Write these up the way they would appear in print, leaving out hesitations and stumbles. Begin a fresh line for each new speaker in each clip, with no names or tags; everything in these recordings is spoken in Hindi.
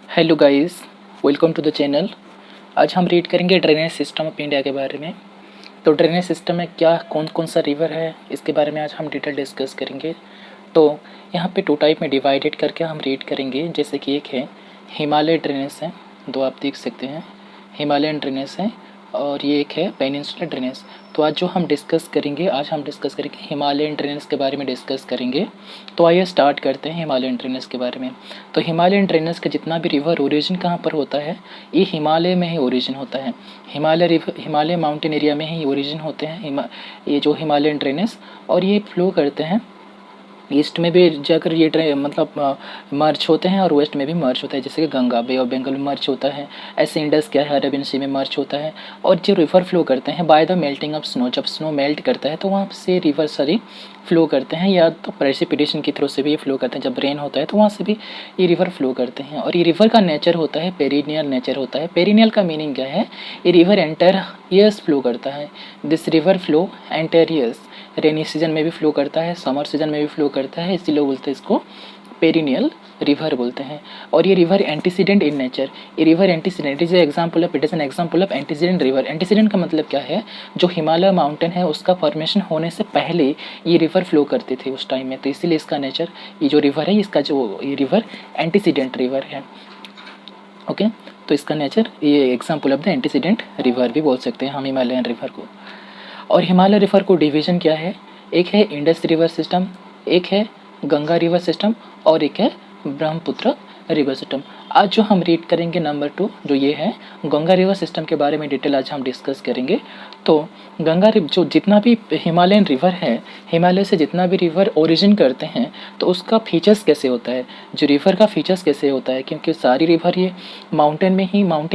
Hello guys, welcome to the channel. आज हम रीड करेंगे ड्रेनेज सिस्टम ऑफ इंडिया के बारे में। तो ड्रेनेज सिस्टम में क्या कौन कौन सा रिवर है, इसके बारे में आज हम डिटेल डिस्कस करेंगे। तो यहाँ पे टू टाइप में डिवाइडेड करके हम रीड करेंगे। जैसे कि एक है हिमालय ड्रेनेज है, दो आप देख सकते हैं हिमालयन ड्रेनेज है, और ये एक है पेनिनसुलर ड्रेनेज। तो आज जो हम डिस्कस करेंगे, आज हम डिस्कस करेंगे हिमालयन ड्रेनेज के बारे में डिस्कस करेंगे। तो आइए स्टार्ट करते हैं हिमालयन ड्रेनेज के बारे में। तो हिमालयन ड्रेनेज का जितना भी रिवर ओरिजिन कहाँ पर होता है, ये हिमालय में ही ओरिजिन होता है। हिमालय माउंटेन एरिया में ही ओरिजिन होते हैं ये जो हिमालयन ड्रेनेज, और ये फ्लो करते हैं ईस्ट में भी जाकर ये मर्ज होते हैं, और वेस्ट में भी मर्ज होता है। जैसे कि गंगा बे ऑफ बंगाल में मर्ज होता है, ऐसे इंडस क्या है अरेबियन सी में मर्ज होता है। और जो रिवर फ्लो करते हैं by the melting of snow, जब स्नो मेल्ट करता है तो वहाँ से रिवर सारी फ्लो करते हैं, या तो प्रेसिपिटेशन के थ्रू से भी ये फ्लो करते हैं। जब रेन होता है तो वहाँ से भी ये रिवर फ्लो करते हैं। और ये रिवर का नेचर होता है पेरिनियल नेचर होता है। पेरिनियल का मीनिंग क्या है, ये रिवर एंटायर ईयर्स फ्लो करता है। This river flow entire years, rainy season में भी फ्लो करता है, समर सीजन में भी फ्लो करता है, इसीलिए बोलते हैं इसको पेरिनियल रिवर बोलते हैं। और ये रिवर एंटीसीडेंट इन नेचर, ये river antecedent is example of, it is an example of antecedent river. Antecedent का मतलब क्या है, जो हिमालय माउंटेन है उसका फॉर्मेशन होने से पहले ये रिवर फ्लो करते थे उस टाइम में, तो इसीलिए इसका नेचर, ये जो रिवर है इसका जो ये रिवर एंटीसीडेंट रिवर है। ओके, तो इसका नेचर ये example of the antecedent river भी बोल सकते हैं हम हिमालयन रिवर को। और हिमालय रिवर को डिवीज़न क्या है, एक है इंडस रिवर सिस्टम, एक है गंगा रिवर सिस्टम, और एक है ब्रह्मपुत्र रिवर सिस्टम। आज जो हम रीड करेंगे नंबर 2, जो ये है गंगा रिवर सिस्टम के बारे में डिटेल आज हम डिस्कस करेंगे। तो गंगा जो जितना भी हिमालयन रिवर है, हिमालय से जितना भी रिवर ओरिजिन करते हैं, तो उसका फीचर्स कैसे होता है, जो रिवर का फीचर्स कैसे होता है, क्योंकि सारी रिवर ये माउंटेन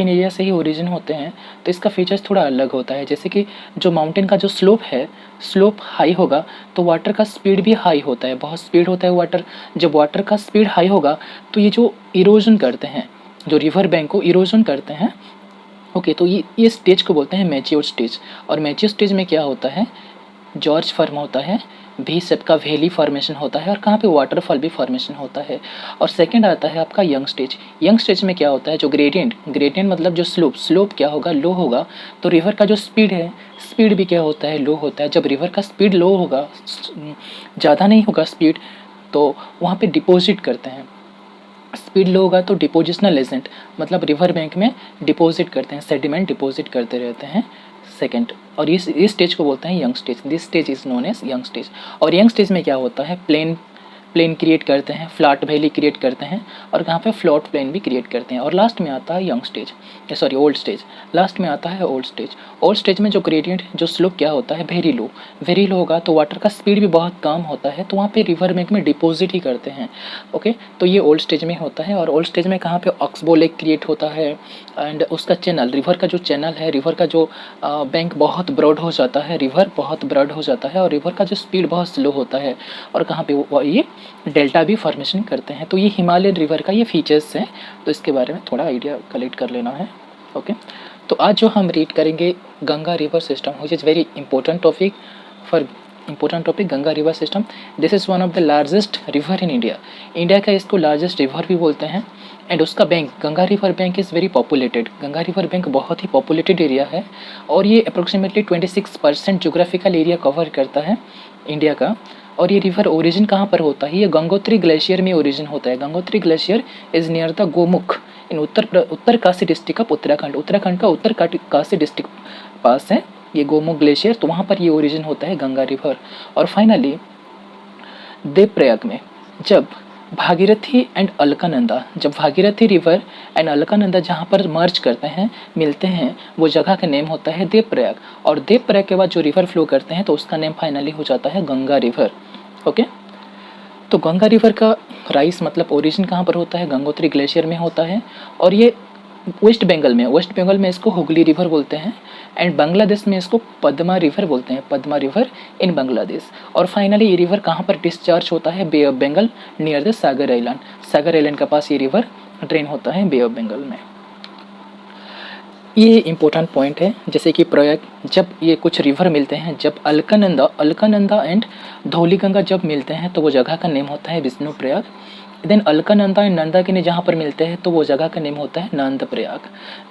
एरिया से ही ओरिजिन होते हैं, तो इसका फीचर्स थोड़ा अलग होता है। जैसे कि जो माउंटेन का जो स्लोप है, स्लोप हाई होगा तो वाटर का स्पीड भी हाई होता है, बहुत स्पीड होता है वाटर। जब वाटर का स्पीड हाई होगा तो ये जो इरोजन करते हैं, जो रिवर बैंक को इरोजन करते हैं, ओके, तो ये स्टेज को बोलते हैं मैच्योर स्टेज। और मैच्योर स्टेज में क्या होता है, जॉर्ज फॉर्म होता है, भी शेप का वैली फॉर्मेशन होता है, और कहाँ पे वाटरफॉल भी फॉर्मेशन होता है। और सेकंड आता है आपका यंग स्टेज। यंग स्टेज में क्या होता है, जो ग्रेडियंट मतलब जो स्लोप क्या होगा, लो होगा, तो रिवर का जो स्पीड है, स्पीड भी क्या होता है, लो होता है। जब रिवर का स्पीड लो होगा, ज़्यादा नहीं होगा स्पीड, तो वहाँ पे डिपॉजिट करते हैं। स्पीड लो होगा तो डिपोजिशनल एजेंट, मतलब रिवर बैंक में डिपॉजिट करते हैं, सेडिमेंट डिपॉजिट करते रहते हैं। सेकंड, और इस स्टेज को बोलते हैं young stage. This stage is known as young stage. और यंग स्टेज में क्या होता है, प्लेन क्रिएट करते हैं, फ्लैट वैली क्रिएट करते हैं, और कहाँ पे फ्लैट प्लेन भी क्रिएट करते हैं। और लास्ट में आता है ओल्ड स्टेज। लास्ट में आता है ओल्ड स्टेज। ओल्ड स्टेज में जो ग्रेडियंट, जो स्लोप क्या होता है, वेरी लो होगा, तो वाटर का स्पीड भी बहुत कम होता है, तो वहाँ पे रिवर बैंक में डिपॉजिट ही करते हैं। ओके, तो ये ओल्ड स्टेज में होता है। और ओल्ड स्टेज में कहाँ पे ऑक्सबो लेक क्रिएट होता है, एंड उसका चैनल, रिवर का जो चैनल है, रिवर का जो बैंक बहुत ब्रॉड हो जाता है, रिवर बहुत ब्रॉड हो जाता है, और रिवर का जो स्पीड बहुत स्लो होता है, और कहाँ पे ये डेल्टा भी फॉर्मेशन करते हैं। तो ये हिमालयन रिवर का ये फीचर्स हैं, तो इसके बारे में थोड़ा आइडिया कलेक्ट कर लेना है। ओके, तो आज जो हम रीड करेंगे Ganga river system, which is very important topic Ganga river system. This is one of the largest river in India का इसको लार्जेस्ट रिवर भी बोलते हैं। एंड उसका bank, Ganga river bank is very populated. Ganga river bank बहुत ही पॉपुलेटेड एरिया है, और ये अप्रोक्सीमेटली 26% जोग्राफिकल एरिया कवर करता है इंडिया का। और ये रिवर ओरिजिन कहाँ पर होता है, ये गंगोत्री ग्लेशियर में ओरिजिन होता है। Gangotri glacier is near the Gomukh in Uttarkashi district of Uttarakhand का उत्तरकाशी डिस्ट्रिक्ट पास है ये गोमुख ग्लेशियर, तो वहाँ पर ये ओरिजिन होता है गंगा रिवर। और फाइनली देवप्रयाग में जब भागीरथी रिवर एंड अलकनंदा जहाँ पर मर्ज करते हैं, मिलते हैं, वो जगह का नेम होता है देवप्रयाग। और देवप्रयाग के बाद जो रिवर फ्लो करते हैं तो उसका नेम फाइनली हो जाता है गंगा रिवर। ओके, तो गंगा रिवर का राइस मतलब ओरिजिन कहाँ पर होता है, गंगोत्री ग्लेशियर में होता है। और ये वेस्ट बंगाल में इसको हुगली रिवर बोलते हैं, एंड बांग्लादेश में इसको पद्मा रिवर बोलते हैं, पद्मा रिवर इन बांग्लादेश। और फाइनली ये रिवर कहाँ पर डिस्चार्ज होता है, bay of Bengal near the Sagar island के पास ये रिवर ड्रेन होता है बे ऑफ बंगाल में। ये इम्पोर्टेंट पॉइंट है। जैसे कि प्रयाग, जब ये कुछ रिवर मिलते हैं, जब अलकनंदा एंड धौलीगंगा जब मिलते हैं तो वो जगह का नेम होता है विष्णुप्रयाग। देन अलकनंदा एंड नंदाकिनी जहाँ पर मिलते हैं तो वो जगह का नेम होता है नंदप्रयाग।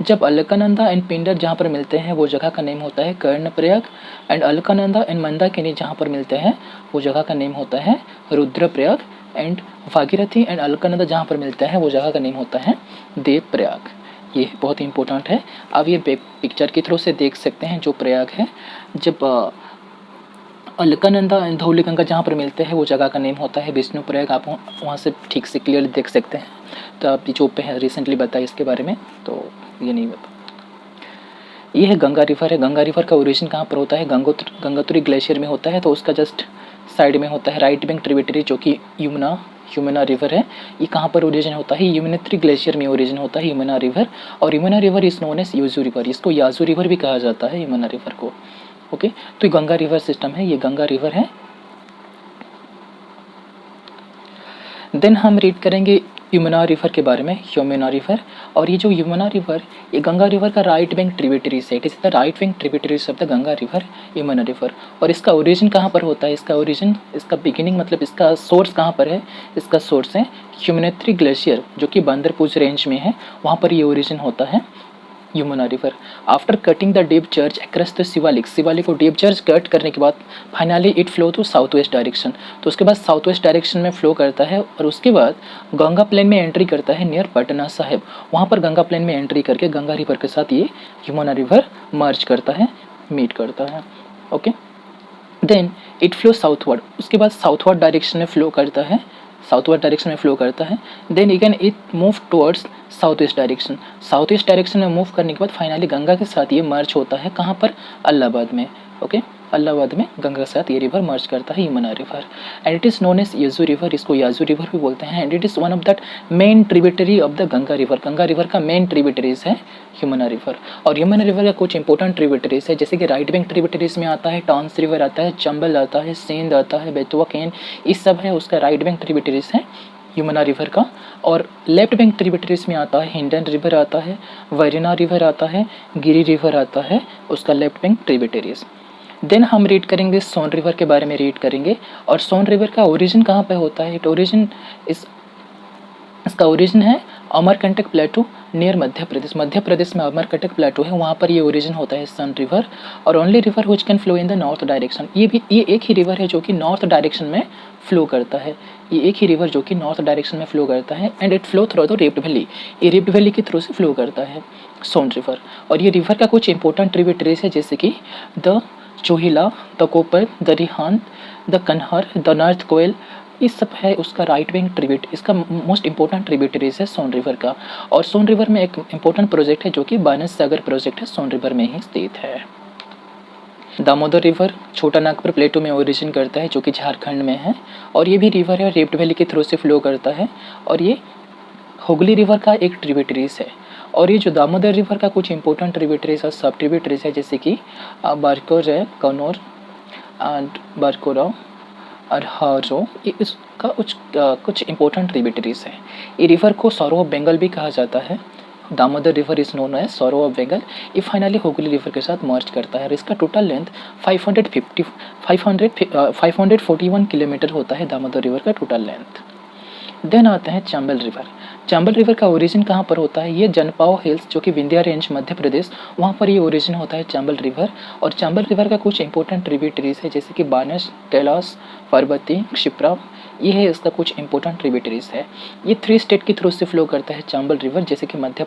जब अलकनंदा एंड पिंडर जहाँ पर मिलते हैं वो जगह का नेम होता है कर्णप्रयाग। एंड अलकनंदा एंड मंदाकिनी जहाँ पर मिलते हैं वो जगह का नेम होता है रुद्रप्रयाग। एंड भागीरथी एंड अलकनंदा जहाँ पर मिलते हैं वो जगह का नेम होता है देवप्रयाग। ये बहुत ही इंपॉर्टेंट है। अब ये पिक्चर के थ्रू से देख सकते हैं जो प्रयाग है। जब अलकनंदा एंड धौलीगंगा जहाँ पर मिलते हैं वो जगह का नेम होता है विष्णुप्रयाग। आप वहाँ से ठीक से क्लियरली देख सकते हैं। तो आप जो पे है रिसेंटली बताया इसके बारे में, तो ये नहीं बता। ये है गंगा रिवर है। गंगा रिवर का ओरिजिन कहाँ पर होता है? गंगोत्री ग्लेशियर में होता है। तो उसका जस्ट साइड में होता है राइट बैंक ट्रिब्यूटरी जो कि यमुना रिवर है। ये कहाँ पर ओरिजिन होता है? यमुनोत्री ग्लेशियर में ओरिजिन होता है यमुना रिवर। और Yamuna river is known as याजू रिवर। इसको याजू रिवर भी कहा जाता है यमुना रिवर को। ओके, तो ये गंगा रिवर सिस्टम है, ये गंगा रिवर है। देन हम रीड करेंगे यमुना रिवर के बारे में, यमुना रिवर। और ये जो यमुना रिवर, ये गंगा रिवर का राइट बैंक ट्रिब्यूटरीज है। It is the right bank tributaries of the Ganga river, Yamuna river. और इसका ओरिजिन कहाँ पर होता है? इसका ओरिजिन, इसका बिगिनिंग मतलब इसका सोर्स कहाँ पर है? इसका सोर्स है यमुनोत्री ग्लेशियर जो कि बंदरपूर रेंज में है, वहाँ पर ये ओरिजिन होता है Yamuna river. After cutting the deep church across the Shivalik को डीप चर्च कट करने के बाद finally it flow to south west direction. तो उसके बाद साउथ वेस्ट डायरेक्शन में फ्लो करता है और उसके बाद गंगा प्लेन में एंट्री करता है नियर पटना साहिब। वहाँ पर गंगा प्लेन में एंट्री करके गंगा रिवर के साथ ये यमुना रिवर मर्ज करता है, मीट करता है। Okay, then it flow southward. उसके बाद साउथवर्ड डायरेक्शन में फ्लो करता है, साउथवर्ड डायरेक्शन में फ्लो करता है। Then again it move towards south east direction. South east direction में मूव करने के बाद फाइनली गंगा के साथ ये मर्ज होता है कहाँ पर? इलाहाबाद में। ओके, इलाहाबाद में गंगा के साथ ये रिवर मर्ज करता है Yamuna river. And it is known as याजू रिवर। इसको याजू रिवर भी बोलते हैं। And it is one of that main tributary of the Ganga river. Ganga river का मेन ट्रिब्यूटरीज है यमुना रिवर। और यमुना रिवर का कुछ इंपॉर्टेंट ट्रिब्यूटरीज है, जैसे कि राइट बैंक ट्रिब्यूटरीज में आता है टॉन्स रिवर आता है, चंबल आता है, सिंध आता है, बेतवा केन, ये सब है उसका राइट बैंक ट्रिब्यूटरीज है यमुना रिवर का। और लेफ्ट बैंक ट्रिब्यूटरीज में आता है हिंडन रिवर आता है, वैरिना रिवर आता है, गिरी रिवर आता है, उसका लेफ्ट बैंक ट्रिब्यूटरीज। देन हम रीड करेंगे सोन रिवर के बारे में रीड करेंगे। और सोन रिवर का ओरिजिन कहाँ पे होता है? इसका ओरिजिन है अमरकंटक प्लेटू नियर मध्य प्रदेश में अमरकंटक प्लेटू है, वहाँ पर ये ओरिजिन होता है सन रिवर। और only river which can flow in the north direction. ये एक ही रिवर है जो कि नॉर्थ डायरेक्शन में फ्लो करता है। ये एक ही रिवर जो कि नॉर्थ डायरेक्शन में फ्लो करता है। And it flow through the rift valley. ये रिफ्ट वैली के थ्रू से फ्लो करता है सोन रिवर। और ये रिवर का कुछ इंपॉर्टेंट ट्रिब्यूटरीज है, जैसे कि the Johila, the Kopar, the Rihand, the Kanhar, the north Koel, ये सब है उसका राइट बैंक ट्रिब्यूट। इसका मोस्ट इंपॉर्टेंट ट्रिब्यूटरीज है सोन रिवर का। और सोन रिवर में एक इंपॉर्टेंट प्रोजेक्ट है जो कि बानस सागर प्रोजेक्ट है, सोन रिवर में ही स्थित है। दामोदर रिवर छोटा नागपुर प्लेटू में ओरिजिन करता है जो कि झारखंड में है। और ये भी रिवर है, रिफ्ट वैली के थ्रू से फ्लो करता है। और ये हुगली रिवर का एक ट्रिब्यूटरीज है। और ये जो दामोदर रिवर का कुछ इंपॉर्टेंट ट्रिब्यूटरीज और सब ट्रिब्यूटरीज है, जैसे कि बारकोर है, कनौर एंड बारकोरा और हारो, ये इसका कुछ इंपॉर्टेंट ट्रिब्यूटरीज है। ये रिवर को सौरो ऑफ बंगाल भी कहा जाता है। Damodar river is known as sorrow of Bengal. ये फाइनली हुगली रिवर के साथ मर्ज करता है। और इसका टोटल लेंथ 541 किलोमीटर होता है दामोदर रिवर का टोटल लेंथ। देन आते हैं चंबल रिवर। चंबल रिवर का ओरिजिन कहाँ पर होता है? ये जनपाओ हिल्स जो कि विंध्या रेंज मध्य प्रदेश, वहाँ पर ये ओरिजिन होता है चंबल रिवर। और चंबल रिवर का कुछ इंपॉर्टेंट ट्रिब्यूटरीज है, जैसे कि बानस, कैलाश, पार्वती, क्षिप्रा, ये है इसका कुछ इंपॉर्टेंट ट्रिब्यूटरीज है। ये 3 स्टेट के थ्रू से फ्लो करता है चंबल रिवर, जैसे कि मध्य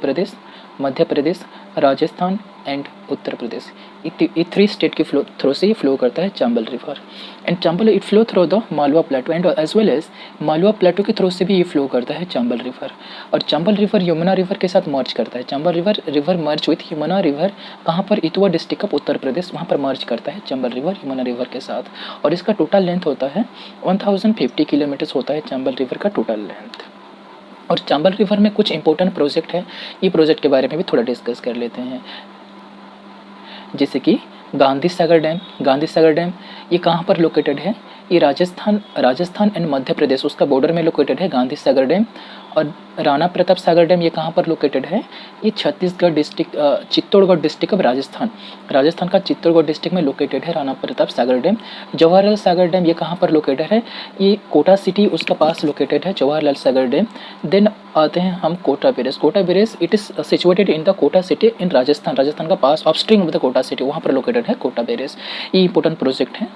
प्रदेश, राजस्थान एंड उत्तर प्रदेश। ये 3 स्टेट के थ्रू से फ्लो करता है Chambal river. And Chambal it flow through the Malwa plateau and as well as Malwa plateau के थ्रू से भी ये फ्लो करता है चंबल रिवर। और चंबल रिवर यमुना रिवर के साथ मर्ज करता है। Chambal river merge with Yamuna river कहाँ पर? इतवा डिस्ट्रिक्ट ऑफ उत्तर प्रदेश, वहाँ पर मर्ज करता है चंबल रिवर यमुना रिवर के साथ। और इसका टोटल लेंथ होता है 1050 किलोमीटर्स होता है चंबल रिवर का टोटल लेंथ। और चंबल रिवर में कुछ इंपॉर्टेंट प्रोजेक्ट है, ये प्रोजेक्ट के बारे में भी थोड़ा डिस्कस कर लेते हैं। जैसे कि गांधी सागर डैम ये कहाँ पर लोकेटेड है? ये राजस्थान एंड मध्य प्रदेश उसका बॉर्डर में लोकेटेड है गांधी सागर डैम। और राणा प्रताप सागर डैम ये कहाँ पर लोकेटेड है? ये Chhattisgarh district, Chittorgarh district of Rajasthan, Rajasthan का चित्तौड़गढ़ डिस्ट्रिक्ट में लोकेटेड है राणा प्रताप सागर डैम। जवाहरलाल सागर डैम ये कहाँ पर लोकेटेड है? ये कोटा सिटी उसका पास लोकेटेड है जवाहरलाल सागर डैम। देन आते हैं हम Kota bridge. Kota bridge it is situated in the Kota city in Rajasthan, Rajasthan का पास upstream of the Kota city, वहाँ पर लोकेटेड है कोटा ब्रिज। ये इंपॉर्टेंट प्रोजेक्ट है।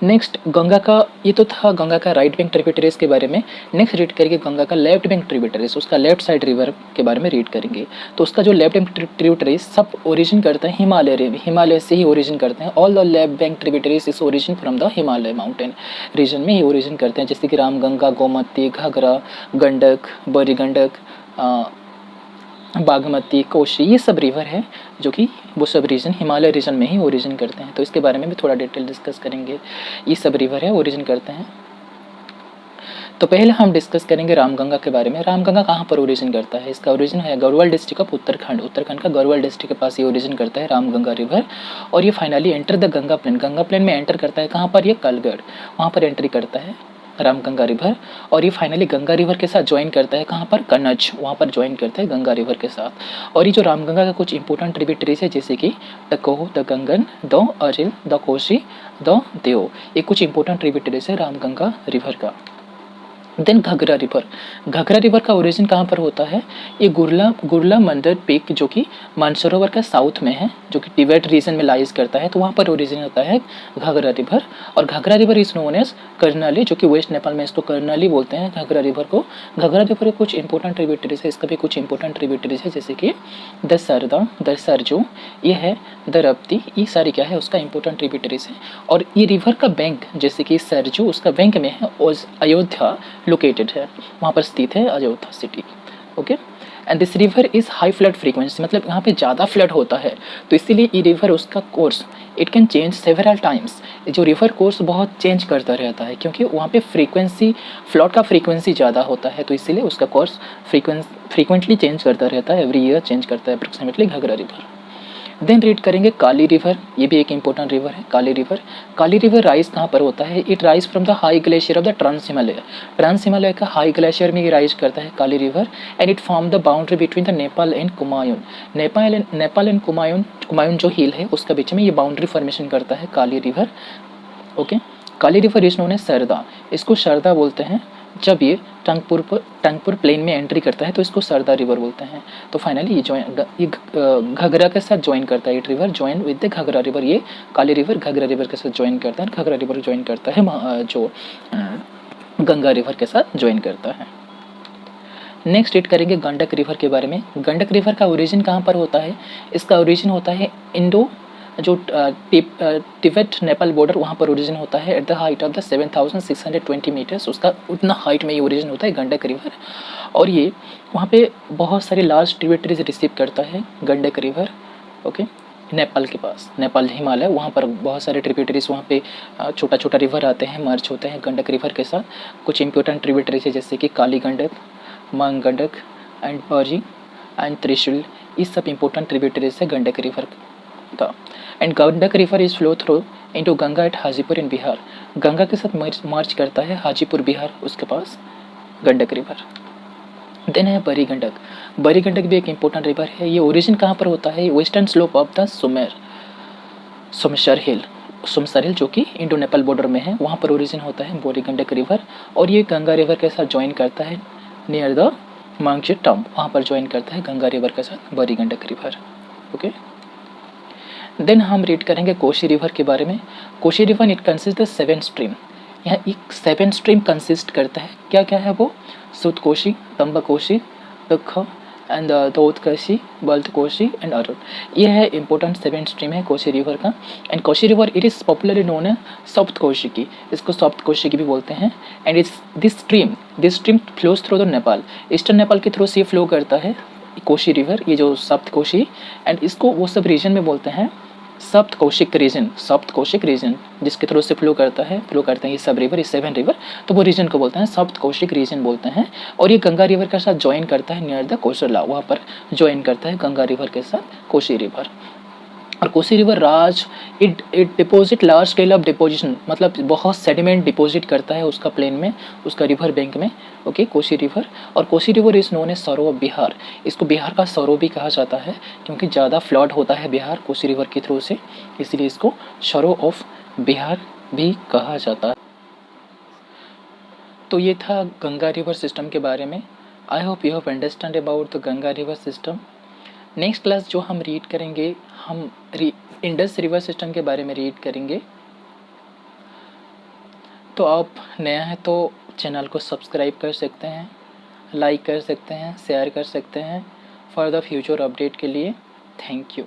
नेक्स्ट गंगा का, ये तो था गंगा का राइट बैंक ट्रिब्यूटरीज के बारे में। नेक्स्ट रीड करेंगे गंगा का लेफ्ट बैंक ट्रिब्यूटरीज, उसका लेफ्ट साइड रिवर के बारे में रीड करेंगे। तो उसका जो लेफ्ट बैंक ट्रिब्यूटरीज सब ओरिजिन करते हैं हिमालय से ही ओरिजिन करते हैं। All the left bank tributaries is origin from the Himalaya mountain region में ही ओरिजिन करते हैं, जैसे कि रामगंगा, गोमती, घाघरा, गंडक, बड़ी गंडक, बागमती, कोशी, ये सब रिवर है जो कि वो सब रीजन हिमालय रीजन में ही ओरिजिन करते हैं। तो इसके बारे में भी थोड़ा डिटेल डिस्कस करेंगे। ये सब रिवर है ओरिजिन करते हैं। तो पहले हम डिस्कस करेंगे रामगंगा के बारे में। रामगंगा कहाँ पर ओरिजिन करता है? इसका ओरिजिन है गढ़वाल डिस्ट्रिक्ट ऑफ उत्तराखंड, उत्तराखंड का गढ़वाल डिस्ट्रिक्ट के पास ये ओरिजिन करता है रामगंगा रिवर। और ये finally enter the Ganga plain में एंटर करता है। कहाँ पर? ये कलगढ़, वहाँ पर एंट्री करता है रामगंगा रिवर। और ये फाइनली गंगा रिवर के साथ ज्वाइन करता है। कहाँ पर? कन्नौज, वहाँ पर ज्वाइन करता है गंगा रिवर के साथ। और ये जो रामगंगा का कुछ इंपॉर्टेंट ट्रिब्यूटरीज है, जैसे कि the Koh, the Ganan, the Aril, the Kosi, the Dev, ये कुछ इंपॉर्टेंट ट्रिब्यूटरीज है रामगंगा रिवर का। देन घाघरा रिवर का ओरिजिन कहाँ पर होता है? ये गुरला मंदिर पीक जो कि मानसरोवर का साउथ में है, जो कि टिबेट रीजन में लाइज करता है, तो वहाँ पर ओरिजिन होता है घाघरा रिवर। और Ghaghara river is known as Karnali, जो कि वेस्ट नेपाल में इसको कर्नाली बोलते हैं घाघरा रिवर को। घाघरा रिवर के कुछ इंपॉर्टेंट ट्रिब्यूटरीज है, इसका भी कुछ इंपॉर्टेंट ट्रिब्यूटरीज है, जैसे कि द सरदा, द सरजू, ये है द रप्ती, ये सारी क्या है उसका इंपॉर्टेंट ट्रिब्यूटरीज है। और ये रिवर का बैंक, जैसे कि सरजू उसका बैंक में है, और अयोध्या लोकेटेड है, वहाँ पर स्थित है Ayodhya city. Okay, and this river is high flood frequency, मतलब यहाँ पे ज़्यादा फ्लड होता है, तो इसीलिए ये रिवर उसका course it can change several times. जो रिवर कोर्स बहुत चेंज करता रहता है, क्योंकि वहाँ पे फ्रीक्वेंसी, फ्लड का फ्रीक्वेंसी ज़्यादा होता है, तो इसीलिए उसका कोर्स फ्रीक्वेंटली चेंज करता रहता है, एवरी ईयर चेंज करता है approximately Ghaghara river. Then read करेंगे काली रिवर, ये भी एक इंपॉर्टेंट रिवर है काली रिवर राइज कहाँ पर होता है? It rise from the high glacier of the trans Himalaya का हाई ग्लेशियर में ये राइज करता है Kali river. And it form the boundary between the Nepal and Kumaon, Nepal and Kumaon जो हिल है उसका बीच में ये बाउंड्री फॉर्मेशन करता है Kali river. Okay, Kali river is known as Sarda, इसको सरदा बोलते हैं। जब ये टंगपुर प्लेन में एंट्री करता है तो इसको सरदा रिवर बोलते हैं। तो फाइनली ये घाघरा के साथ ज्वाइन करता है, ये river join with the Ghaghara river, ये काली रिवर घाघरा रिवर के साथ ज्वाइन करता है, घाघरा रिवर ज्वाइन करता है जो गंगा रिवर के साथ ज्वाइन करता है। नेक्स्ट रीड करेंगे गंडक रिवर के बारे में। गंडक रिवर का ओरिजिन कहाँ पर होता है? इसका ओरिजिन होता है जो तिब्बत नेपाल बॉर्डर, वहाँ पर ओरिजिन होता है at the height of the 7620 meters, उसका उतना हाइट में ये ओरिजिन होता है गंडक रिवर। और ये वहाँ पे बहुत सारे लार्ज ट्रिब्यूटरीज रिसीव करता है गंडक रिवर। ओके, नेपाल के पास, नेपाल हिमालय, वहाँ पर बहुत सारे ट्रिब्यूटरीज, वहाँ पे छोटा छोटा रिवर आते हैं, मर्ज होते हैं गंडक रिवर के साथ। कुछ इंपॉर्टेंट ट्रिब्यूटरीज है, जैसे कि काली गंडक, मांग गंडक एंड बरी एंड त्रिशूल, ये सब इंपॉर्टेंट ट्रिब्यूटरीज है गंडक रिवर का। And Gandak river is flow through into Ganga at Hajipur in Bihar, Ganga के साथ मार्च करता है हाजीपुर बिहार, उसके पास गंडक रिवर। देन है बरी गंडक भी एक इंपॉर्टेंट रिवर है। ये ओरिजिन कहाँ पर होता है? Western slope of the Someshwar hill जो कि इंडो नेपाल बॉर्डर में है, वहाँ पर ओरिजिन होता है बोरी गंडक रिवर। और ये गंगा रिवर के साथ ज्वाइन करता है नियर द मांगशेट टाउन, वहाँ पर ज्वाइन करता है गंगा रिवर के साथ Burhi Gandak river. Okay, then हम रीड करेंगे कोशी रिवर के बारे में। Kosi river it consist the 7 stream, यहाँ एक 7 स्ट्रीम कंसिस्ट करता है। क्या क्या है वो? सुत कोशी, तंबा कोशी, दुख एंड दौद कोशी, बल्त कोशी एंड अरुण, ये है इंपॉर्टेंट 7 स्ट्रीम है कोशी रिवर का। And Kosi river it is popularly known है सप्त कोशिकी, इसको सप्त कोशिकी भी बोलते हैं। And it's this stream flows through the Nepal, eastern Nepal के थ्रू से फ्लो करता है कोशी रिवर, ये जो सप्त कोशी। एंड इसको वो सब रीजन में बोलते हैं सप्त कौशिक रीजन, जिसके थ्रू से फ्लो करते हैं ये सब रिवर, ये 7 रिवर, तो वो रीजन को बोलते हैं सप्त कौशिक रीजन बोलते हैं। और ये गंगा रिवर के साथ ज्वाइन करता है नियर द कोसरला, वहाँ पर ज्वाइन करता है गंगा रिवर के साथ कोशी रिवर। और Kosi river Raj it deposit large scale of deposition, मतलब बहुत सेडिमेंट डिपॉजिट करता है उसका प्लेन में, उसका रिवर बैंक में। Okay, Kosi river. और Kosi river is known as sorrow of Bihar, इसको बिहार का सरो भी कहा जाता है क्योंकि ज़्यादा फ्लड होता है बिहार कोसी रिवर के थ्रू से, इसलिए इसको सरो ऑफ बिहार भी कहा जाता है। तो ये था गंगा रिवर सिस्टम के बारे में। I hope you have understand about the Ganga river system. Next class जो हम रीड करेंगे, हम इंडस रिवर सिस्टम के बारे में रीड करेंगे। तो आप नया है तो चैनल को सब्सक्राइब कर सकते हैं, लाइक कर सकते हैं, शेयर कर सकते हैं फॉर द फ्यूचर अपडेट के लिए। Thank you.